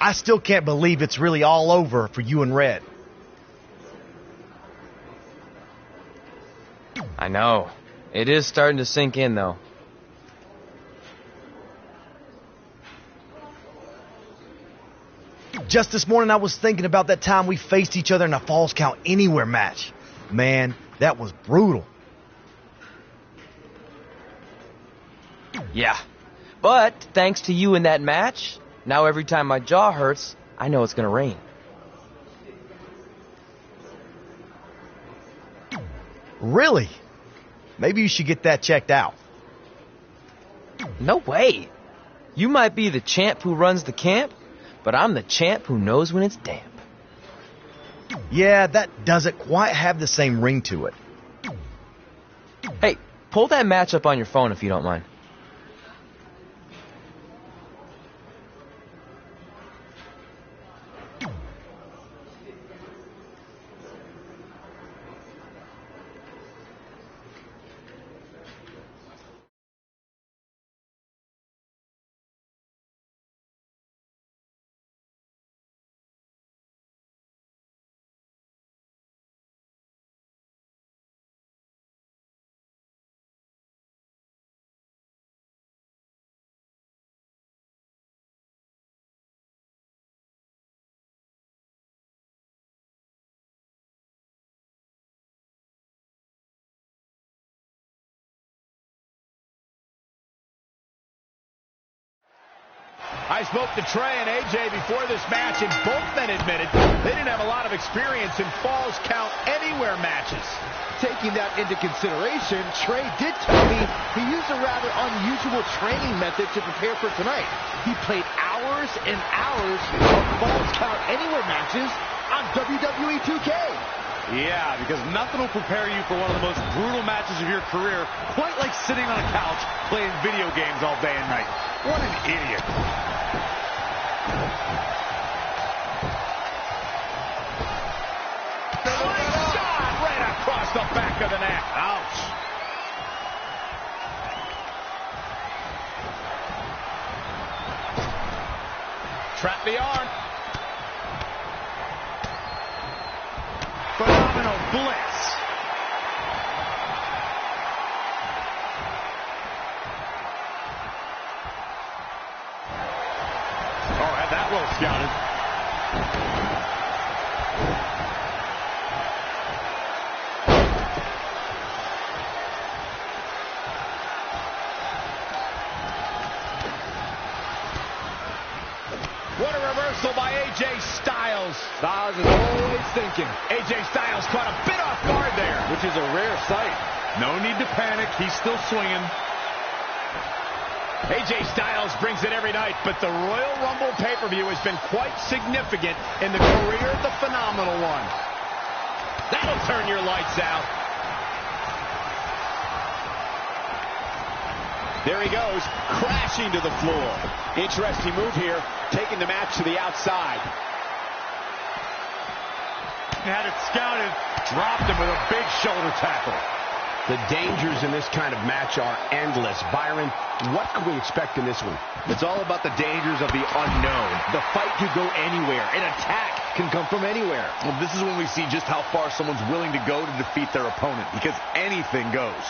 I still can't believe it's really all over for you and Red. I know. It is starting to sink in, though. Just this morning I was thinking about that time we faced each other in a Falls Count Anywhere match. Man, that was brutal. Yeah. But thanks to you in that match, now every time my jaw hurts, I know it's gonna rain. Really? Maybe you should get that checked out. No way. You might be the champ who runs the camp, but I'm the champ who knows when it's damp. Yeah, that doesn't quite have the same ring to it. Hey, pull that match up on your phone if you don't mind. I spoke to Trey and AJ before this match, and both men admitted they didn't have a lot of experience in Falls Count Anywhere matches. Taking that into consideration, Trey did tell me he used a rather unusual training method to prepare for tonight. He played hours and hours of Falls Count Anywhere matches on WWE 2K. Yeah, because nothing will prepare you for one of the most brutal matches of your career, quite like sitting on a couch playing video games all day and night. What an idiot. Nice shot right across the back of the neck. Ouch. Trap the arm. Phenomenal blitz. Oh, had that well scouted. What a reversal by AJ Styles. Styles is always thinking. AJ Styles caught a bit off guard there, Which is a rare sight. No need to panic. He's still swinging. AJ Styles brings it every night, but the Royal Rumble pay-per-view has been quite significant in the career of the Phenomenal One. That'll turn your lights out. There he goes, crashing to the floor. Interesting move here, taking the match to the outside. Had it scouted, dropped him with a big shoulder tackle. The dangers in this kind of match are endless. Byron, what can we expect in this one? It's all about the dangers of the unknown. The fight could go anywhere. An attack can come from anywhere. Well, this is when we see just how far someone's willing to go to defeat their opponent, because anything goes.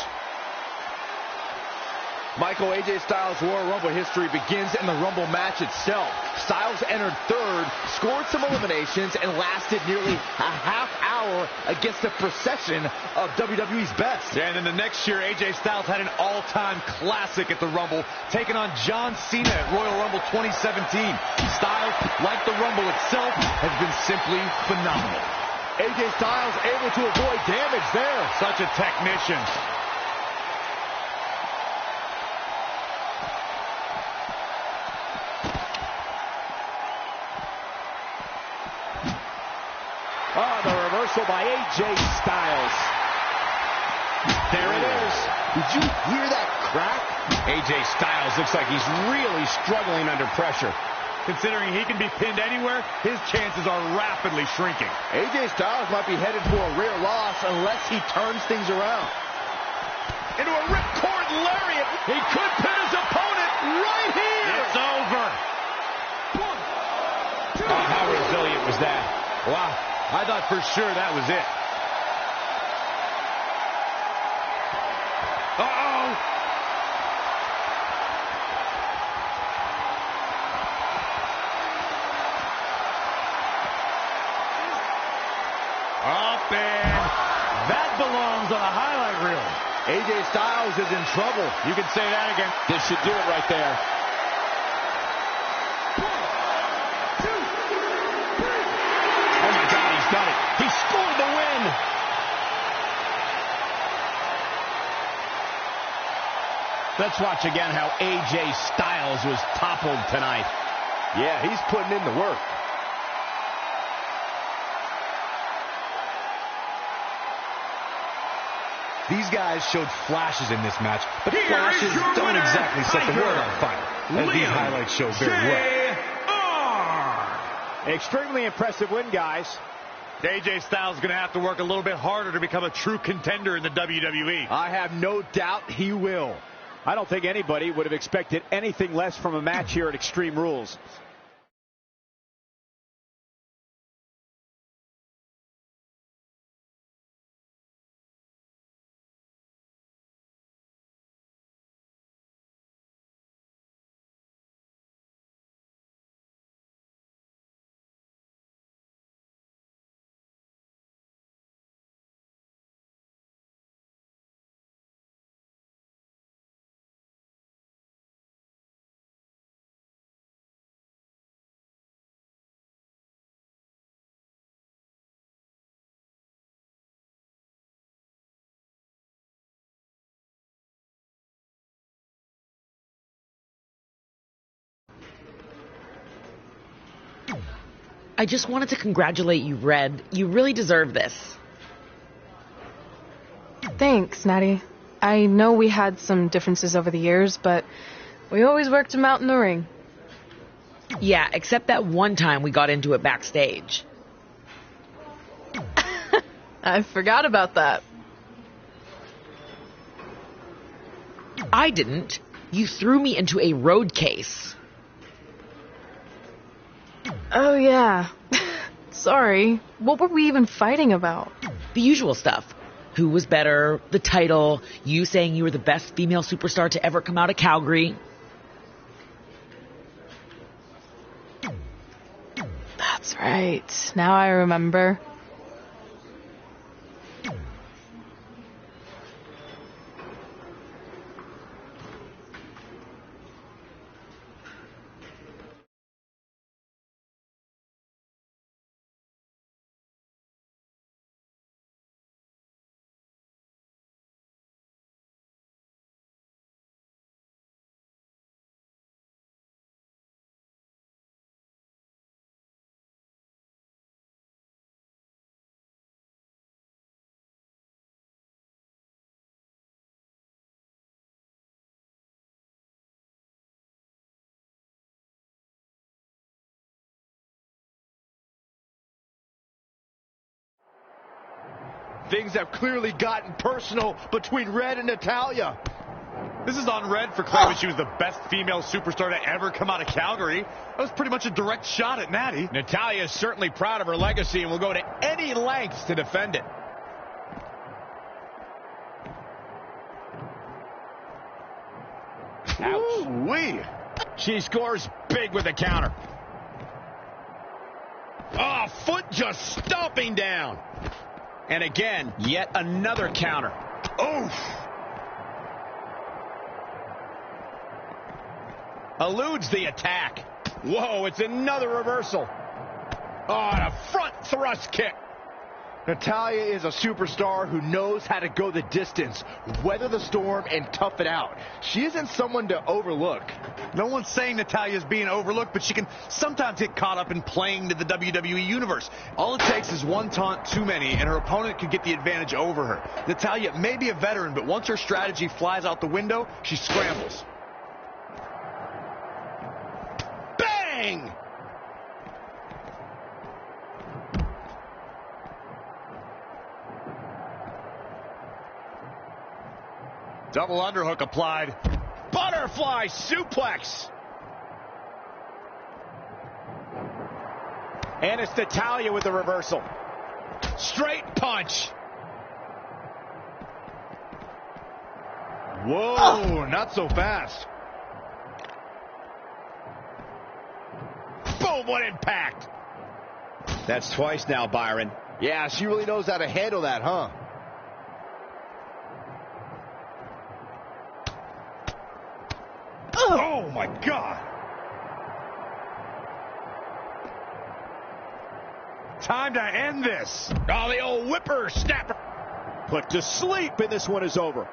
Michael, AJ Styles' Royal Rumble history begins in the Rumble match itself. Styles entered third, scored some eliminations, and lasted nearly a half hour against the procession of WWE's best. Yeah, and then the next year, AJ Styles had an all-time classic at the Rumble, taking on John Cena at Royal Rumble 2017. Styles, like the Rumble itself, has been simply phenomenal. AJ Styles able to avoid damage there. Such a technician. Oh, the reversal by AJ Styles. There it is. Did you hear that crack? AJ Styles looks like he's really struggling under pressure. Considering he can be pinned anywhere, his chances are rapidly shrinking. AJ Styles might be headed for a rear loss unless he turns things around. Into a ripcord lariat. He could pin his opponent right here. It's over. 1, resilient was that? Wow, I thought for sure that was it. Uh-oh! Up and that belongs on a highlight reel. AJ Styles is in trouble. You can say that again. This should do it right there. 1, 2, 3. Oh my God, he's done it. He scored the win. Let's watch again how AJ Styles was toppled tonight. Yeah, he's putting in the work. These guys showed flashes in this match, but flashes don't exactly set the world on fire, as these highlights show very well. Extremely impressive win, guys. AJ Styles is going to have to work a little bit harder to become a true contender in the WWE. I have no doubt he will. I don't think anybody would have expected anything less from a match here at Extreme Rules. I just wanted to congratulate you, Red. You really deserve this. Thanks, Natty. I know we had some differences over the years, but we always worked them out in the ring. Yeah, except that one time we got into it backstage. I forgot about that. I didn't. You threw me into a road case. Oh, yeah. Sorry. What were we even fighting about? The usual stuff. Who was better, the title, you saying you were the best female superstar to ever come out of Calgary. That's right. Now I remember. Things have clearly gotten personal between Red and Natalya. This is on Red for claiming she was the best female superstar to ever come out of Calgary. That was pretty much a direct shot at Natty. Natalya is certainly proud of her legacy and will go to any lengths to defend it. Ouch. Ooh-wee. She scores big with a counter. Oh, foot just stomping down. And again, yet another counter. Oof. Eludes the attack. Whoa, it's another reversal. Oh, and a front thrust kick. Natalya is a superstar who knows how to go the distance, weather the storm, and tough it out. She isn't someone to overlook. No one's saying Natalya's being overlooked, but she can sometimes get caught up in playing to the WWE Universe. All it takes is one taunt too many, and her opponent could get the advantage over her. Natalya may be a veteran, but once her strategy flies out the window, she scrambles. Bang! Double underhook applied. Butterfly suplex. And it's Natalya with the reversal. Straight punch. Whoa, not so fast. Boom, what impact. That's twice now, Byron. Yeah, she really knows how to handle that, huh? Oh, my God. Time to end this. Oh, the old whipper snapper. Put to sleep, and this one is over.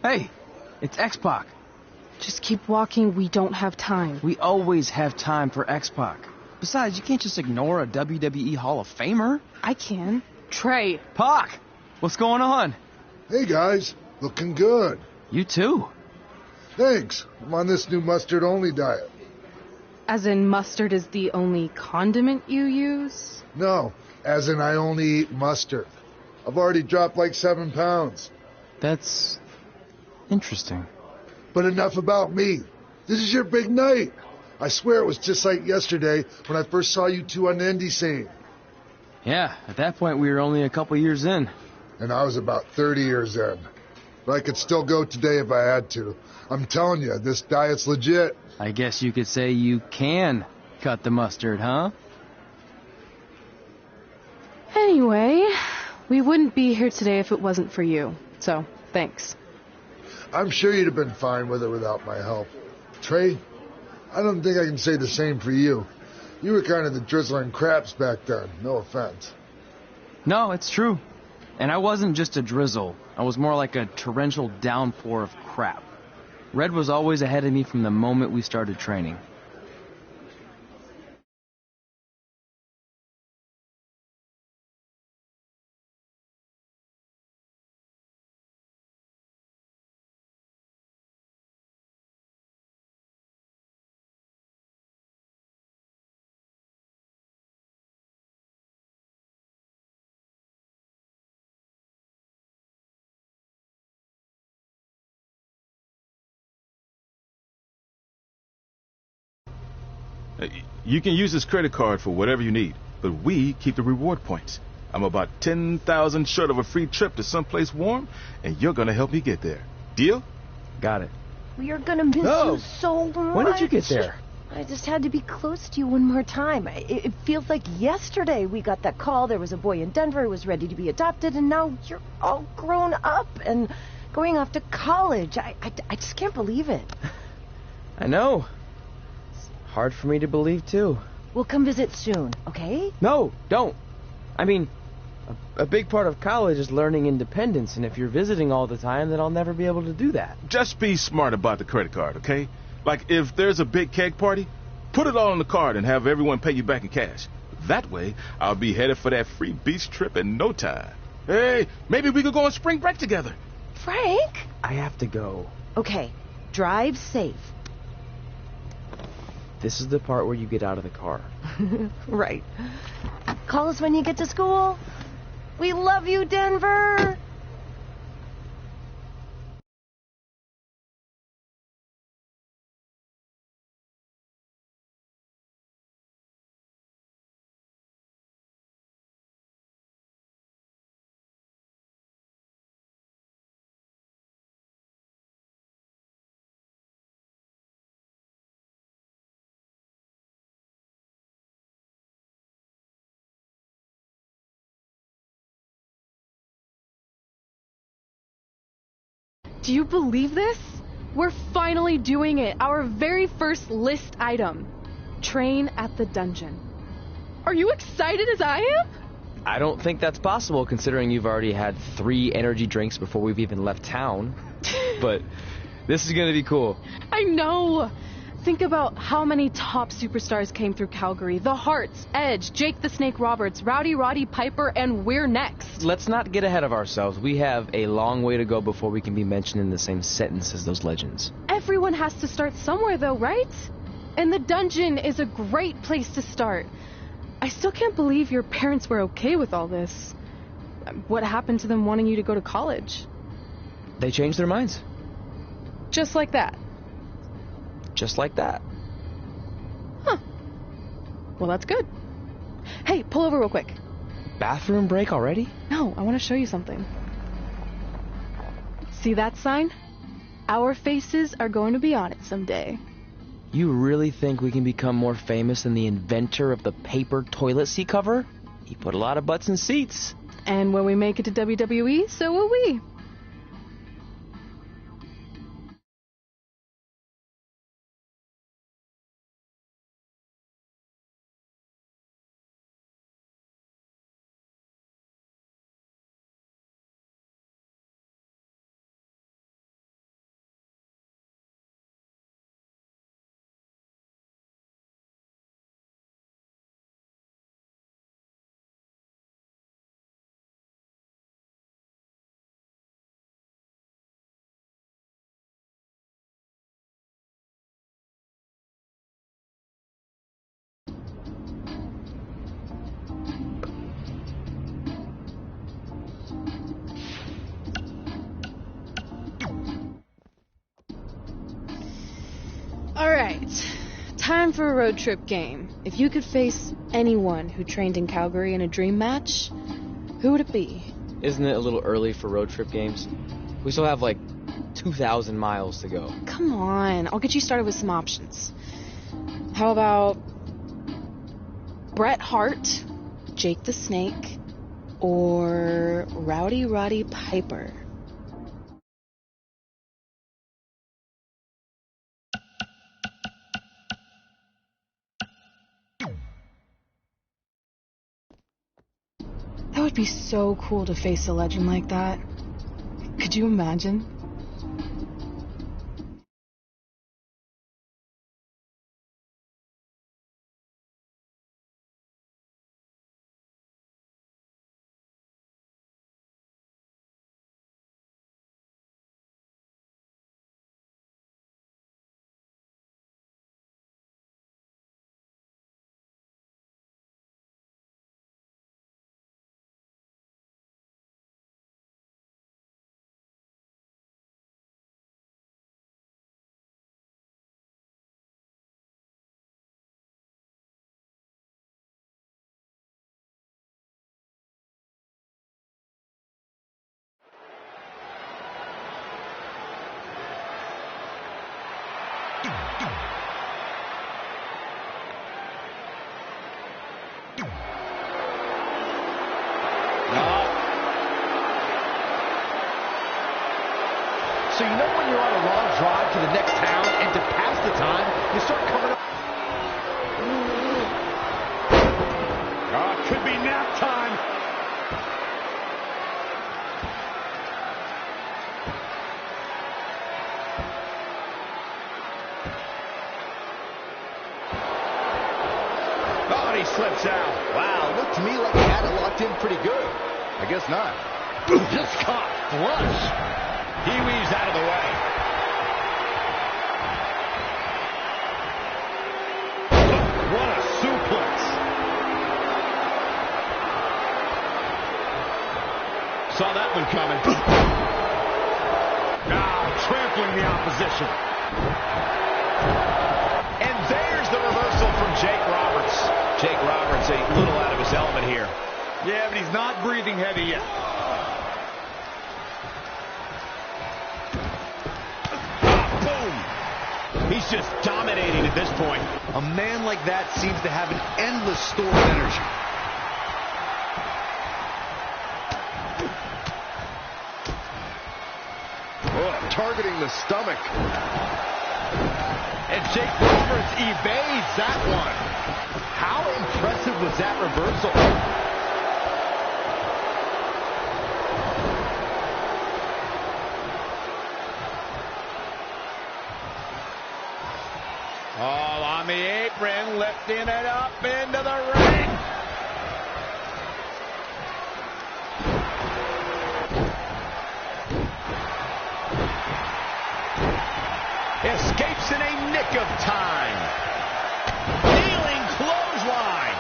Hey, it's X-Pac. Just keep walking. We don't have time. We always have time for X-Pac. Besides, you can't just ignore a WWE Hall of Famer. I can. Trey. Pac, what's going on? Hey guys, looking good. You too. Thanks. I'm on this new mustard-only diet. As in mustard is the only condiment you use? No, as in I only eat mustard. I've already dropped like 7 pounds. That's interesting. But enough about me. This is your big night. I swear it was just like yesterday when I first saw you two on the indie scene. Yeah, at that point we were only a couple years in. And I was about 30 years in. But I could still go today if I had to. I'm telling you, this diet's legit. I guess you could say you can cut the mustard, huh? Anyway, we wouldn't be here today if it wasn't for you. So, thanks. I'm sure you'd have been fine with it without my help. Trey, I don't think I can say the same for you. You were kind of the drizzling craps back then, no offense. No, it's true. And I wasn't just a drizzle. I was more like a torrential downpour of crap. Red was always ahead of me from the moment we started training. You can use this credit card for whatever you need, but we keep the reward points. I'm about 10,000 short of a free trip to someplace warm, and you're gonna help me get there. Deal? Got it. We are gonna miss you so much. When did you get there? I just had to be close to you one more time. It feels like yesterday we got that call. There was a boy in Denver who was ready to be adopted, and now you're all grown up and going off to college. I just can't believe it. I know. Hard for me to believe, too. We'll come visit soon, okay? No, don't. I mean, a big part of college is learning independence, and if you're visiting all the time, then I'll never be able to do that. Just be smart about the credit card, okay? Like, if there's a big keg party, put it all on the card and have everyone pay you back in cash. That way, I'll be headed for that free beach trip in no time. Hey, maybe we could go on spring break together. Frank? I have to go. Okay, drive safe. This is the part where you get out of the car. Right. Call us when you get to school. We love you, Denver. Do you believe this? We're finally doing it. Our very first list item. Train at the dungeon. Are you excited as I am? I don't think that's possible considering you've already had 3 energy drinks before we've even left town. But this is gonna be cool. I know. Think about how many top superstars came through Calgary. The Hearts, Edge, Jake the Snake Roberts, Rowdy Roddy Piper, and we're next. Let's not get ahead of ourselves. We have a long way to go before we can be mentioned in the same sentence as those legends. Everyone has to start somewhere though, right? And the dungeon is a great place to start. I still can't believe your parents were okay with all this. What happened to them wanting you to go to college? They changed their minds. Just like that. Just like that. Huh. Well, that's good. Hey, pull over real quick. Bathroom break already? No, I want to show you something. See that sign? Our faces are going to be on it someday. You really think we can become more famous than the inventor of the paper toilet seat cover? He put a lot of butts in seats. And when we make it to WWE, so will we. Alright, time for a road trip game. If you could face anyone who trained in Calgary in a dream match, who would it be? Isn't it a little early for road trip games? We still have like 2,000 miles to go. Come on, I'll get you started with some options. How about Bret Hart, Jake the Snake, or Rowdy Roddy Piper? That would be so cool to face a legend like that. Could you imagine? So you know when you're on a long drive to the next town and to pass the time, you start coming up. Oh, could be nap time. Oh, and he slips out. Wow, looked to me like he had it locked in pretty good. I guess not. Just caught flush. He weaves out of the way. Oh, what a suplex. Saw that one coming. Trampling the opposition. And there's the reversal from Jake Roberts. Jake Roberts a little out of his element here. Yeah, but he's not breathing heavy yet. He's just dominating at this point. A man like that seems to have an endless store of energy. Targeting the stomach. And Jake Roberts evades that one. How impressive was that reversal? All on the apron, lifting it up into the ring. Escapes in a nick of time. Kneeling clothesline.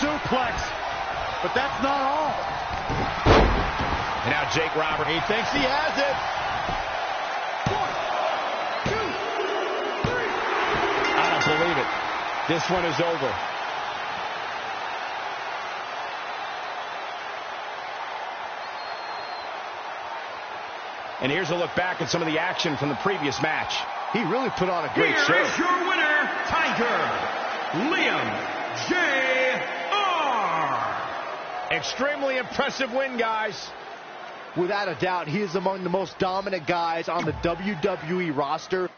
Suplex, but that's not all. And now Jake Roberts, he thinks he has it. 1, 2, 3. I don't believe it. This one is over. And here's a look back at some of the action from the previous match. He really put on a great show. Here is your winner, Tiger, Liam J. Extremely impressive win, guys. Without a doubt, he is among the most dominant guys on the WWE roster.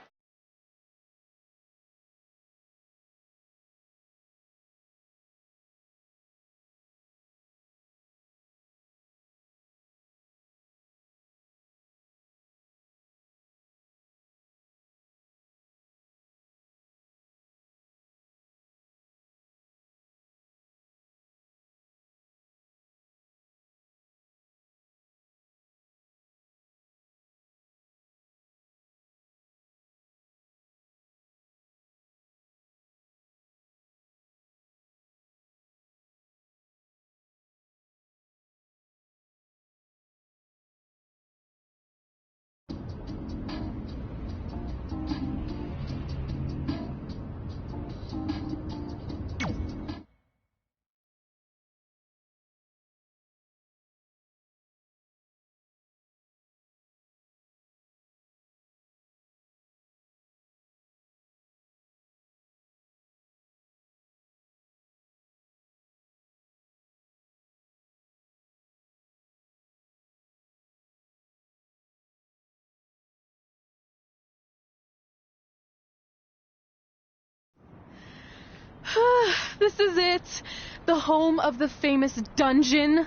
This is it. The home of the famous dungeon.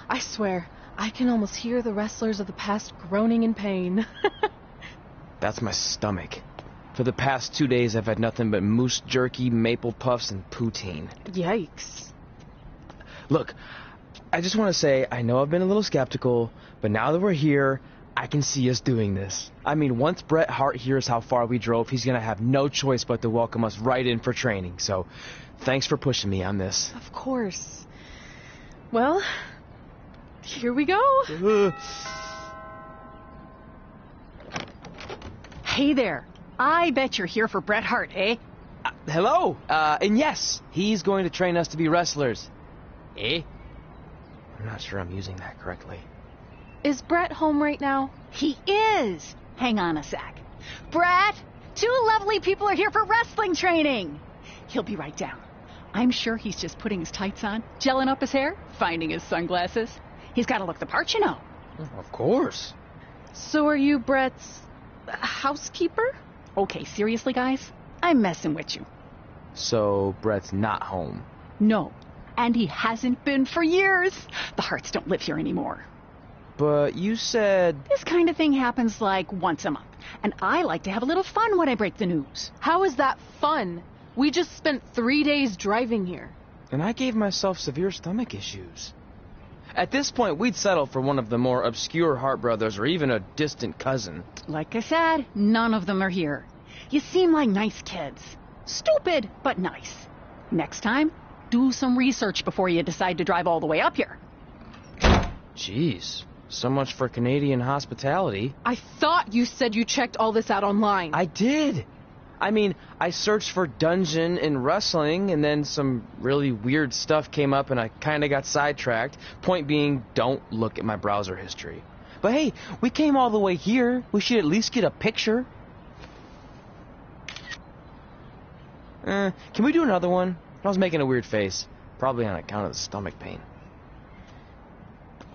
I swear, I can almost hear the wrestlers of the past groaning in pain. That's my stomach. For the past 2 days, I've had nothing but moose jerky, maple puffs, and poutine. Yikes. Look, I just want to say, I know I've been a little skeptical, but now that we're here, I can see us doing this. I mean, once Bret Hart hears how far we drove, he's going to have no choice but to welcome us right in for training. So, thanks for pushing me on this. Of course. Well, here we go. Hey there. I bet you're here for Bret Hart, eh? Hello. And yes, he's going to train us to be wrestlers. Eh? I'm not sure I'm using that correctly. Is Bret home right now? He is. Hang on a sec. Bret, 2 lovely people are here for wrestling training. He'll be right down. I'm sure he's just putting his tights on, gelling up his hair, finding his sunglasses. He's got to look the part, you know. Of course. So are you Bret's housekeeper? Okay, seriously, guys? I'm messing with you. So Bret's not home? No, and he hasn't been for years. The Harts don't live here anymore. But you said... This kind of thing happens like once a month, and I like to have a little fun when I break the news. How is that fun? We just spent 3 days driving here. And I gave myself severe stomach issues. At this point, we'd settle for one of the more obscure Hart brothers or even a distant cousin. Like I said, none of them are here. You seem like nice kids. Stupid, but nice. Next time, do some research before you decide to drive all the way up here. Jeez. So much for Canadian hospitality. I thought you said you checked all this out online. I did. I mean, I searched for dungeon in wrestling, and then some really weird stuff came up, and I kind of got sidetracked. Point being, don't look at my browser history. But hey, we came all the way here. We should at least get a picture. Can we do another one? I was making a weird face. Probably on account of the stomach pain.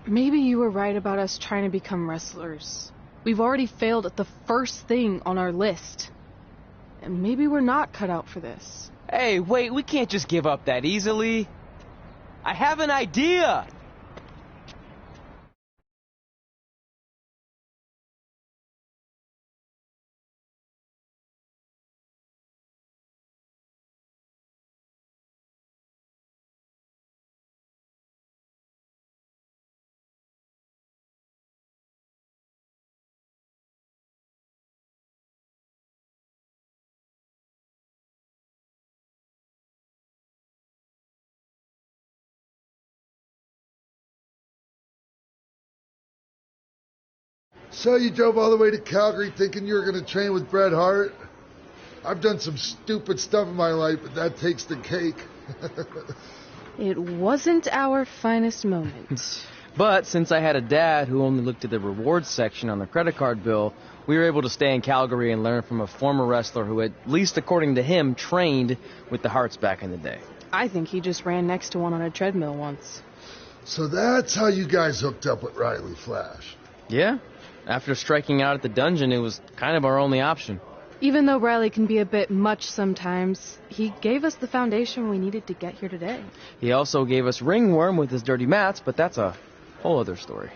Maybe you were right about us trying to become wrestlers. We've already failed at the first thing on our list. And maybe we're not cut out for this. Hey, wait, we can't just give up that easily. I have an idea! So you drove all the way to Calgary thinking you were going to train with Bret Hart? I've done some stupid stuff in my life, but that takes the cake. It wasn't our finest moment. But since I had a dad who only looked at the rewards section on the credit card bill, we were able to stay in Calgary and learn from a former wrestler who, at least according to him, trained with the Harts back in the day. I think he just ran next to one on a treadmill once. So that's how you guys hooked up with Riley Flash. Yeah. After striking out at the dungeon, it was kind of our only option. Even though Riley can be a bit much sometimes, he gave us the foundation we needed to get here today. He also gave us ringworm with his dirty mats, but that's a whole other story.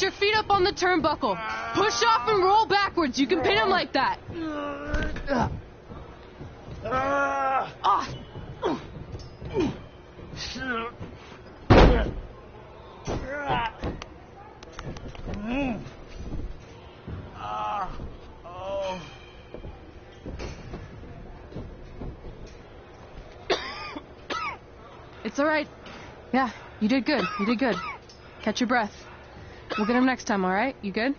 Get your feet up on the turnbuckle. Push off and roll backwards. You can pin him like that. It's all right. Yeah, you did good. You did good. Catch your breath. We'll get him next time, all right? You good?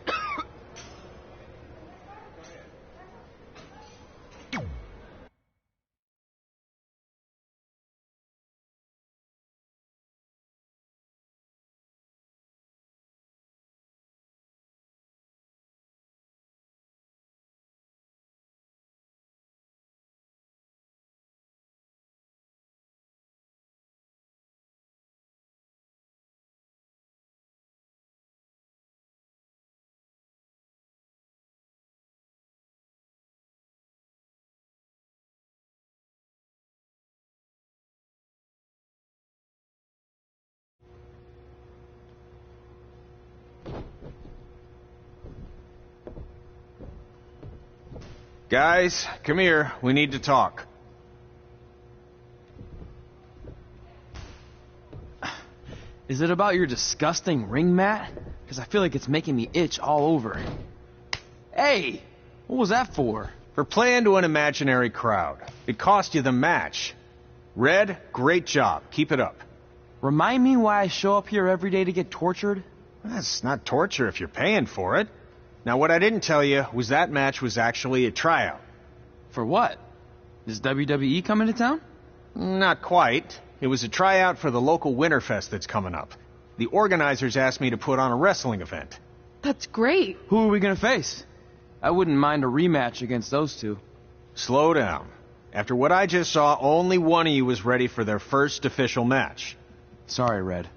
Guys, come here. We need to talk. Is it about your disgusting ring mat? Because I feel like it's making me itch all over. Hey, what was that for? For playing to an imaginary crowd. It cost you the match. Red, great job. Keep it up. Remind me why I show up here every day to get tortured? That's not torture if you're paying for it. Now, what I didn't tell you was that match was actually a tryout. For what? Is WWE coming to town? Not quite. It was a tryout for the local Winterfest that's coming up. The organizers asked me to put on a wrestling event. That's great. Who are we gonna face? I wouldn't mind a rematch against those two. Slow down. After what I just saw, only one of you was ready for their first official match. Sorry, Red.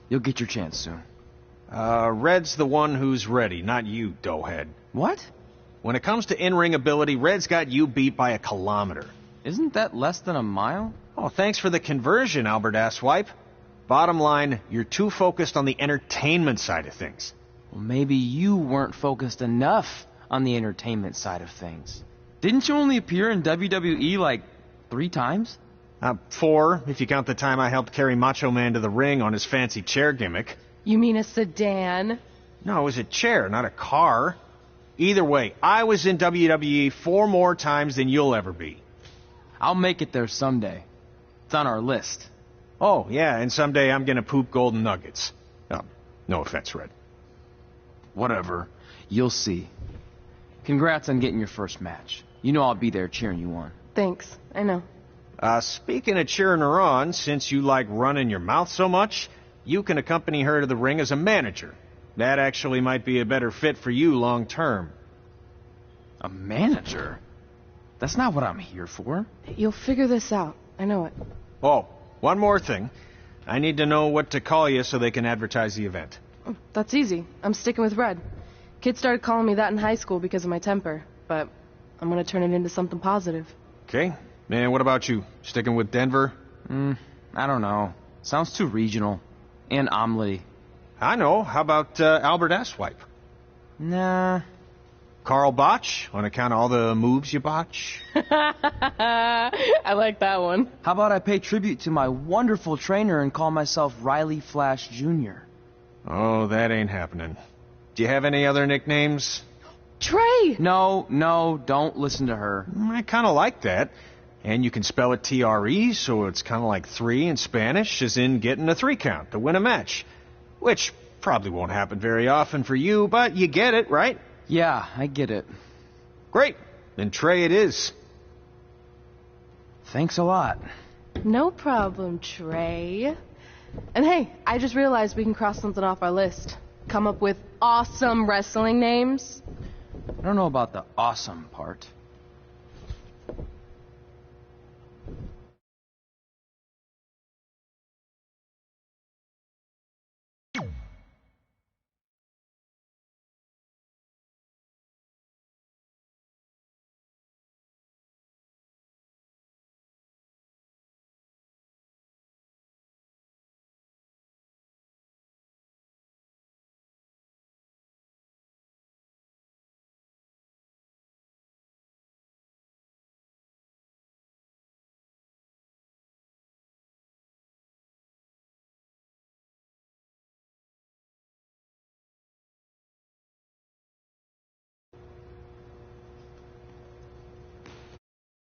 You'll get your chance soon. Red's the one who's ready, not you, doughhead. What? When it comes to in-ring ability, Red's got you beat by a kilometer. Isn't that less than a mile? Oh, thanks for the conversion, Albert Asswipe. Bottom line, you're too focused on the entertainment side of things. Well, maybe you weren't focused enough on the entertainment side of things. Didn't you only appear in WWE like 3 times? 4, if you count the time I helped carry Macho Man to the ring on his fancy chair gimmick. You mean a sedan? No, it was a chair, not a car. Either way, I was in WWE 4 more times than you'll ever be. I'll make it there someday. It's on our list. Oh, yeah, and someday I'm gonna poop golden nuggets. Oh, no offense, Red. Whatever. You'll see. Congrats on getting your first match. You know I'll be there cheering you on. Thanks. I know. Speaking of cheering her on, since you like running your mouth so much, you can accompany her to the ring as a manager. That actually might be a better fit for you long term. A manager? That's not what I'm here for. You'll figure this out. I know it. Oh, one more thing. I need to know what to call you so they can advertise the event. Oh, that's easy. I'm sticking with Red. Kids started calling me that in high school because of my temper, but I'm gonna turn it into something positive. Okay. And what about you? Sticking with Denver? I don't know. Sounds too regional. And omelet-y. I know. How about Albert Asswipe? Nah. Carl Botch, on account of all the moves you botch? I like that one. How about I pay tribute to my wonderful trainer and call myself Riley Flash Jr.? Oh, that ain't happening. Do you have any other nicknames? Trey! No, don't listen to her. I kind of like that. And you can spell it T-R-E, so it's kind of like 3 in Spanish, as in getting a 3 count to win a match. Which probably won't happen very often for you, but you get it, right? Yeah, I get it. Great. Then Trey it is. Thanks a lot. No problem, Trey. And hey, I just realized we can cross something off our list. Come up with awesome wrestling names. I don't know about the awesome part.